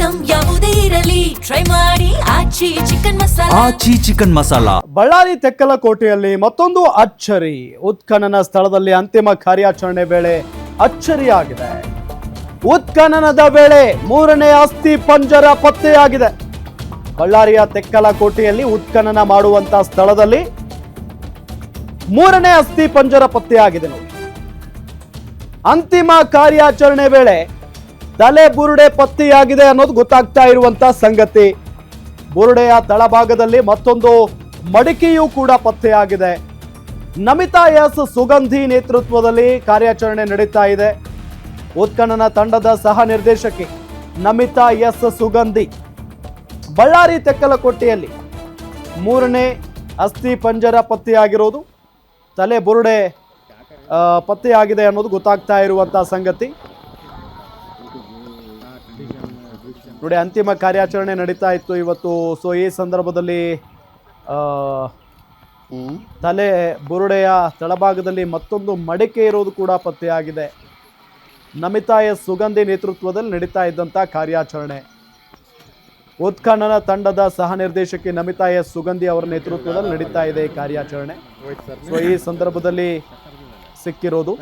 Item ಯಾವುದೇ ಇರಲಿ try ಮಾಡಿ ಆಚಿ ಚಿಕನ್ ಮಸಾಲಾ. ಆಚಿ ಚಿಕನ್ ಮಸಾಲಾ. ಬಳ್ಳಾರಿ ತೆಕ್ಕಲಕೋಟೆಯಲ್ಲಿ ಮತ್ತೊಂದು ಅಚ್ಚರಿ. ಉತ್ಖನನ ಸ್ಥಳದಲ್ಲಿ ಅಂತಿಮ ಕಾರ್ಯಾಚರಣೆ ವೇಳೆ ಅಚ್ಚರಿಯಾಗಿದೆ. ಉತ್ಖನನದ ವೇಳೆ 3ನೇ ಅಸ್ಥಿ ಪಂಜರ ಪತ್ತೆಯಾಗಿದೆ. ಬಳ್ಳಾರಿಯ ತೆಕ್ಕಲಕೋಟೆಯಲ್ಲಿ ಉತ್ಖನನ ಮಾಡುವಂತ ಸ್ಥಳದಲ್ಲಿ 3ನೇ ಅಸ್ಥಿ ಪಂಜರ ಪತ್ತೆಯಾಗಿದೆ ನೋಡಿ. ಅಂತಿಮ ಕಾರ್ಯಾಚರಣೆ ವೇಳೆ ತಲೆ ಬುರುಡೆ ಪತ್ತೆಯಾಗಿದೆ ಅನ್ನೋದು ಗೊತ್ತಾಗ್ತಾ ಇರುವಂತ ಸಂಗತಿ. ಬುರುಡೆಯ ತಳಭಾಗದಲ್ಲಿ ಮತ್ತೊಂದು ಮಡಿಕೆಯೂ ಕೂಡ ಪತ್ತೆಯಾಗಿದೆ. ನಮಿತಾ ಎಸ್ ಸುಗಂಧಿ ನೇತೃತ್ವದಲ್ಲಿ ಕಾರ್ಯಾಚರಣೆ ನಡೀತಾ ಇದೆ. ಉತ್ಖನನ ತಂಡದ ಸಹ ನಿರ್ದೇಶಕಿ ನಮಿತಾ ಎಸ್ ಸುಗಂಧಿ ಬಳ್ಳಾರಿ ತೆಕ್ಕಲಕೋಟೆಯಲ್ಲಿ 3ನೇ ಅಸ್ಥಿ ಪಂಜರ ಪತ್ತೆಯಾಗಿರೋದು, ತಲೆ ಬುರುಡೆ ಪತ್ತೆಯಾಗಿದೆ ಅನ್ನೋದು ಗೊತ್ತಾಗ್ತಾ ಇರುವಂತಹ ಸಂಗತಿ ನೋಡಿ. ಅಂತಿಮ ಕಾರ್ಯಾಚರಣೆ ನಡೀತಾ ಇತ್ತು ಇವತ್ತು. ಸೊ ಈ ಸಂದರ್ಭದಲ್ಲಿ ತಲೆ ಬುರುಡೆಯ ತಳಭಾಗದಲ್ಲಿ ಮತ್ತೊಂದು ಮಡಿಕೆ ಇರೋದು ಕೂಡ ಪತ್ತೆಯಾಗಿದೆ. ನಮಿತಾ ಎಸ್ ಸುಗಂಧಿ ನೇತೃತ್ವದಲ್ಲಿ ನಡೀತಾ ಇದ್ದಂಥ ಕಾರ್ಯಾಚರಣೆ. ಉತ್ಖನನ ತಂಡದ ಸಹ ನಿರ್ದೇಶಕಿ ನಮಿತಾ ಎಸ್ ಸುಗಂಧಿ ಅವರ ನೇತೃತ್ವದಲ್ಲಿ ನಡೀತಾ ಇದೆ ಈ ಕಾರ್ಯಾಚರಣೆ. ಸೊ ಈ ಸಂದರ್ಭದಲ್ಲಿ ಸಿಕ್ಕಿರೋದು